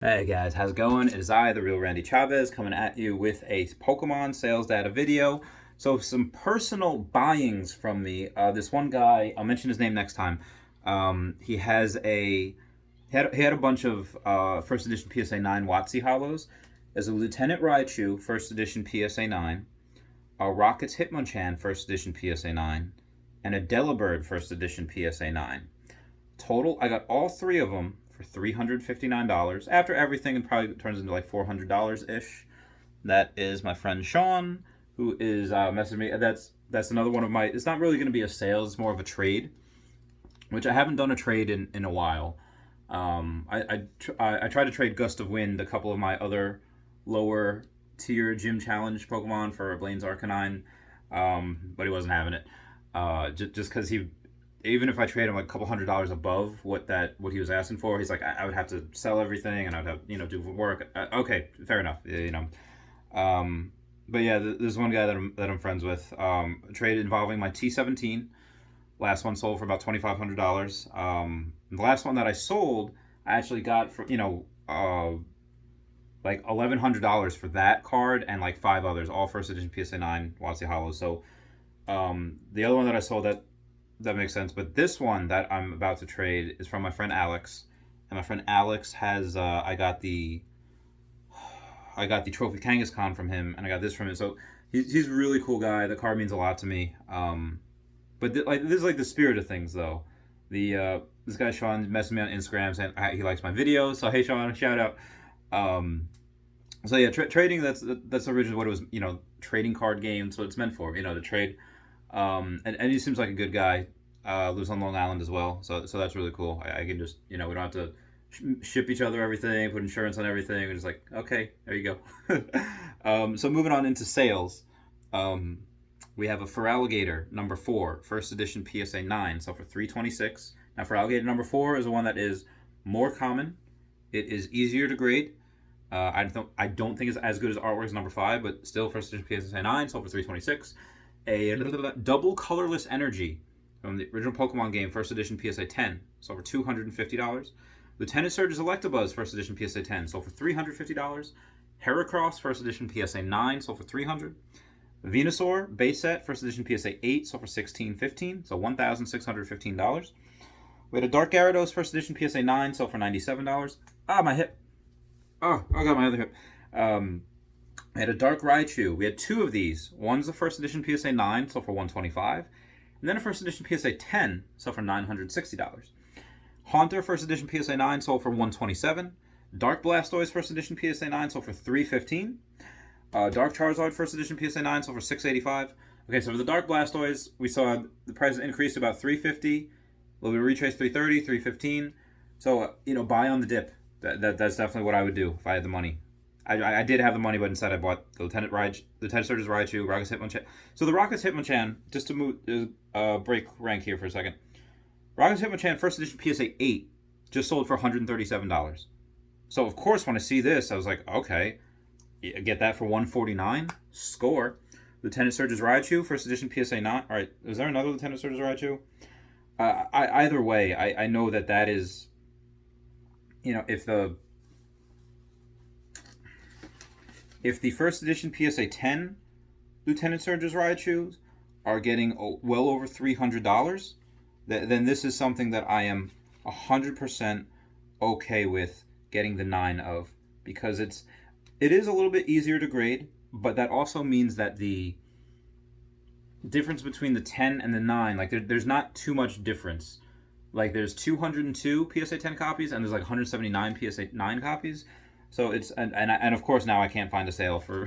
Hey guys, how's it going? It is I, the real Randy Chavez, coming at you with a Pokemon sales data video. So some personal buyings from me. This one guy, I'll mention his name next time. He has he had a bunch of first edition PSA 9 Watsy Hollows. There's a Lieutenant Raichu first edition PSA 9, a Rockets Hitmonchan first edition PSA 9, and a Delibird first edition PSA 9. Total, I got all three of them for $359. After everything, it probably turns into like $400 ish. That is my friend Sean, who is messaging me. That's another one of my. It's not really going to be a sale. It's more of a trade, which I haven't done a trade in a while. I tried to trade Gust of Wind, a couple of my other lower tier gym challenge Pokemon for Blaine's Arcanine, but he wasn't having it. Just because he, even if I trade him like a couple $100 above what he was asking for, he's like, I would have to sell everything and I'd have do work. Okay, fair enough. But yeah, there's one guy that I'm friends with. Trade involving my T17. Last one sold for about $2,500. The last one that I sold, I actually got for like $1,100 for that card and like five others, all first edition PSA 9 Watsy Hollow. So the other one that I sold, that makes sense. But this one that I'm about to trade is from my friend Alex, and my friend Alex has I got the Trophy Kangaskhan from him, and I got this from him. So he's a really cool guy. The card means a lot to me. But this is like the spirit of things, though. This guy Sean messaged me on Instagram saying he likes my videos. So hey Sean, shout out. So yeah, trading, that's originally what it was. Trading card game. So it's meant for to trade. And he seems like a good guy. Lives on Long Island as well. So that's really cool. I can just we don't have to ship each other everything, put insurance on everything. We're just like, okay, there you go. So moving on into sales. We have a Feraligatr number 4, first edition PSA 9, so for $326. Now Feraligatr number 4 is the one that is more common. It is easier to grade. I don't think it's as good as Artworks number 5, but still first edition PSA 9, sold for $326. A double colorless energy from the original Pokemon game, first edition PSA 10, sold for $250. Lieutenant Surge's Electabuzz, first edition PSA 10, sold for $350. Heracross, first edition PSA 9, sold for $300. Venusaur base set, first edition PSA 8, sold for $1,615, so $1,615. We had a Dark Gyarados, first edition PSA 9, sold for $97. Ah, my hip. Oh, I got my other hip. I had a Dark Raichu. We had two of these. One's the first edition PSA 9, sold for $125. And then a first edition PSA 10, sold for $960. Haunter, first edition PSA 9, sold for $127. Dark Blastoise, first edition PSA 9, sold for $315. Dark Charizard, first edition PSA 9, sold for $685. Okay, so for the Dark Blastoise, we saw the price increase to about $350. A little bit of retrace, $330, $315. So, buy on the dip. That's definitely what I would do if I had the money. I did have the money, but instead I bought the Lieutenant Surge's Raichu, Rockets Hitmonchan. So the Rockets Hitmonchan, just to move, break rank here for a second. Rockets Hitmonchan, first edition PSA 8, just sold for $137. So of course, when I see this, I was like, okay, get that for $149. Score. Lieutenant Surge's Raichu, first edition PSA 9. All right, is there another Lieutenant Surge's Raichu? Either way, I know that is, if the first edition PSA 10 Lieutenant Surge's Raichus are getting well over $300, then this is something that I am 100% okay with getting the 9 of, because it is a little bit easier to grade, but that also means that the difference between the 10 and the 9, like there's not too much difference. Like there's 202 PSA 10 copies and there's like 179 PSA 9 copies. So it's and of course now I can't find a sale for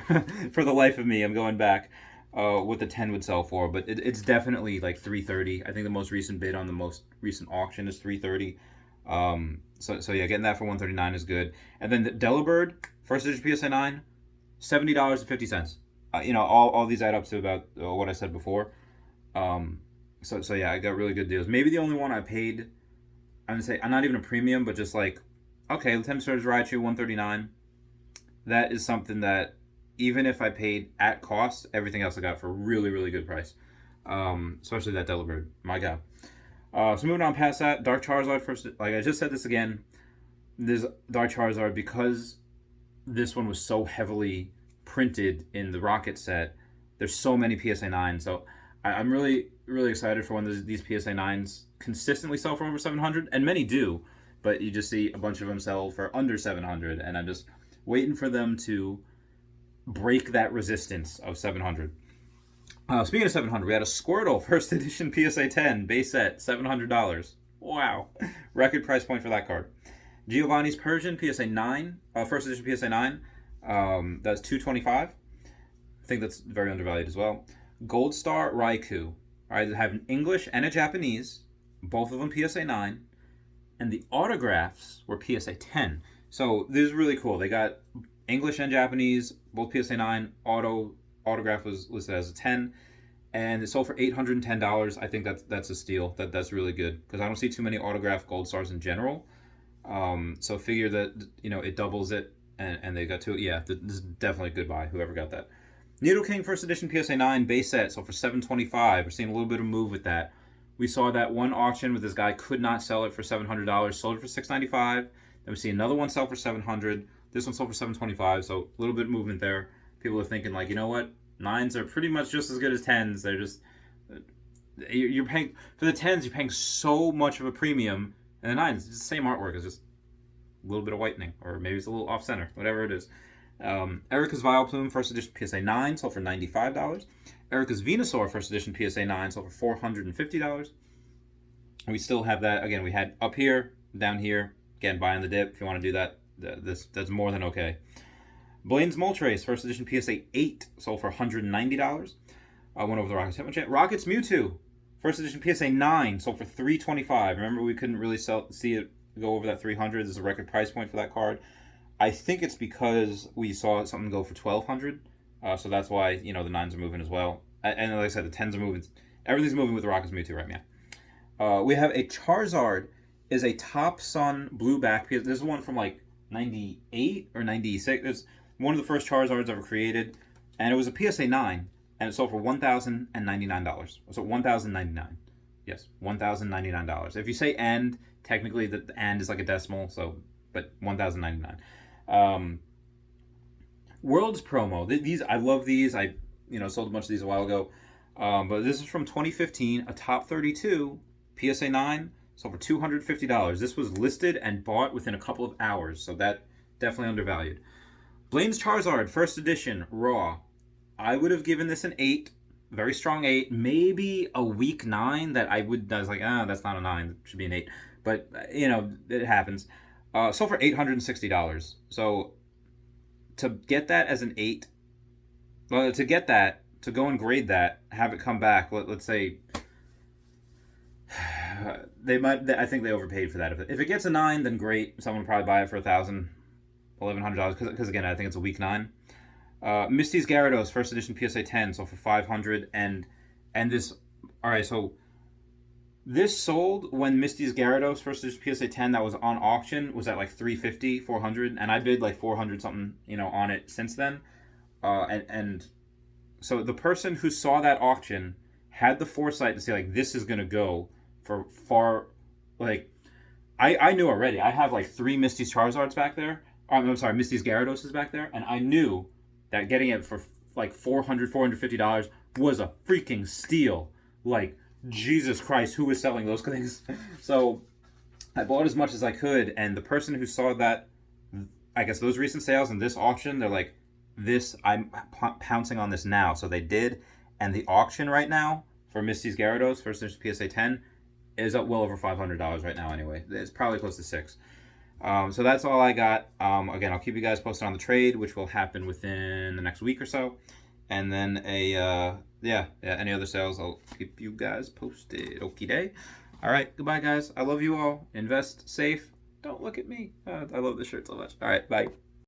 for the life of me. I'm going back what the 10 would sell for, but it's definitely like $330. I think the most recent bid on the most recent auction is $330. So yeah, getting that for $139 is good. And then the Delibird first edition PSA 9, $70.50. All these add up to about what I said before. So yeah, I got really good deals. Maybe the only one I paid, I'm gonna say, I'm not even a premium, but just like, okay, Lieutenant Surge's Raichu, $139. That is something that, even if I paid at cost, everything else I got for a really, really good price. Especially that Delibird. My God. So moving on past that, Dark Charizard first. Like I just said this again, this Dark Charizard, because this one was so heavily printed in the Rocket set, there's so many PSA 9s. So I'm really, really excited for when these PSA 9s consistently sell for over 700, and many do, but you just see a bunch of them sell for under 700, and I'm just waiting for them to break that resistance of 700. Speaking of 700, we had a Squirtle first edition PSA 10 base set, $700. Wow. Record price point for that card. Giovanni's Persian PSA 9, first edition PSA 9, that's $225. I think that's very undervalued as well. Gold Star Raikou. All right, they have an English and a Japanese, both of them PSA 9, and the autographs were PSA 10. So this is really cool. They got English and Japanese, both PSA 9. Autograph was listed as a 10, and it sold for $810. I think that's a steal. That's really good, because I don't see too many autographed Gold Stars in general. So figure that, it doubles it, and they got two. Yeah, this is definitely a good buy, whoever got that. Nidoking first edition PSA 9 base set, so for $725. We're seeing a little bit of move with that. We saw that one auction with this guy could not sell it for $700, sold it for $695. Then we see another one sell for $700. This one sold for $725, so a little bit of movement there. People are thinking, like, you know what? 9s are pretty much just as good as 10s. They're just, you're paying for the 10s. You're paying so much of a premium, and the 9s, it's the same artwork. It's just a little bit of whitening, or maybe it's a little off center, whatever it is. Erica's Vileplume first edition PSA 9 sold for $95. Erica's Venusaur first edition PSA 9 sold for $450. We still have that. Again, we had up here, down here. Again, buy on the dip if you want to do that. That's more than okay. Blaine's Moltres first edition PSA 8 sold for $190. I went over the Rockets Hitmonchan. Rockets Mewtwo first edition PSA 9 sold for $325. Remember, we couldn't really see it go over that 300. This is a record price point for that card. I think it's because we saw something go for $1,200. So that's why, the 9s are moving as well. And like I said, the 10s are moving. Everything's moving with the Rockets Mewtwo right now. We have a Charizard is a Top Sun blue back. This is one from like 98 or 96. It's one of the first Charizards ever created. And it was a PSA 9. And it sold for $1,099. So $1,099. Yes, $1,099. If you say "and," technically the "and" is like a decimal. But $1,099. Worlds promo. These, I love these. I sold a bunch of these a while ago. But this is from 2015. A top 32 PSA 9 sold for $250. This was listed and bought within a couple of hours. So that definitely undervalued. Blaine's Charizard first edition raw. I would have given this an 8. Very strong 8. Maybe a weak 9 that I was like, that's not a 9. It should be an 8. But, it happens. Sold for $860. So to get that as an 8, to go and grade that, have it come back, let's say, I think they overpaid for that. If it gets a 9, then great. Someone will probably buy it for $1,000, $1,100, because again, I think it's a weak 9. Misty's Gyarados first edition PSA 10 sold for $500, and this, all right, so this sold when Misty's Gyarados first edition PSA 10 that was on auction was at like $350, $400, and I bid like $400 something, on it since then. And so the person who saw that auction had the foresight to say, like, this is gonna go for far, like, I knew already. I have like 3 Misty's Charizards back there. I'm sorry, Misty's Gyarados is back there, and I knew that getting it for like $400, $450 was a freaking steal. Like, Jesus Christ, who was selling those things? So I bought as much as I could, and the person who saw that, I guess those recent sales and this auction, they're like, I'm pouncing on this now. So they did, and the auction right now for Misty's Gyarados first edition PSA 10 is up well over $500 right now anyway. It's probably close to $600. So that's all I got. Again, I'll keep you guys posted on the trade, which will happen within the next week or so. And then any other sales, I'll keep you guys posted. Okie day. All right, goodbye, guys. I love you all. Invest safe. Don't look at me. I love this shirt so much. All right, bye.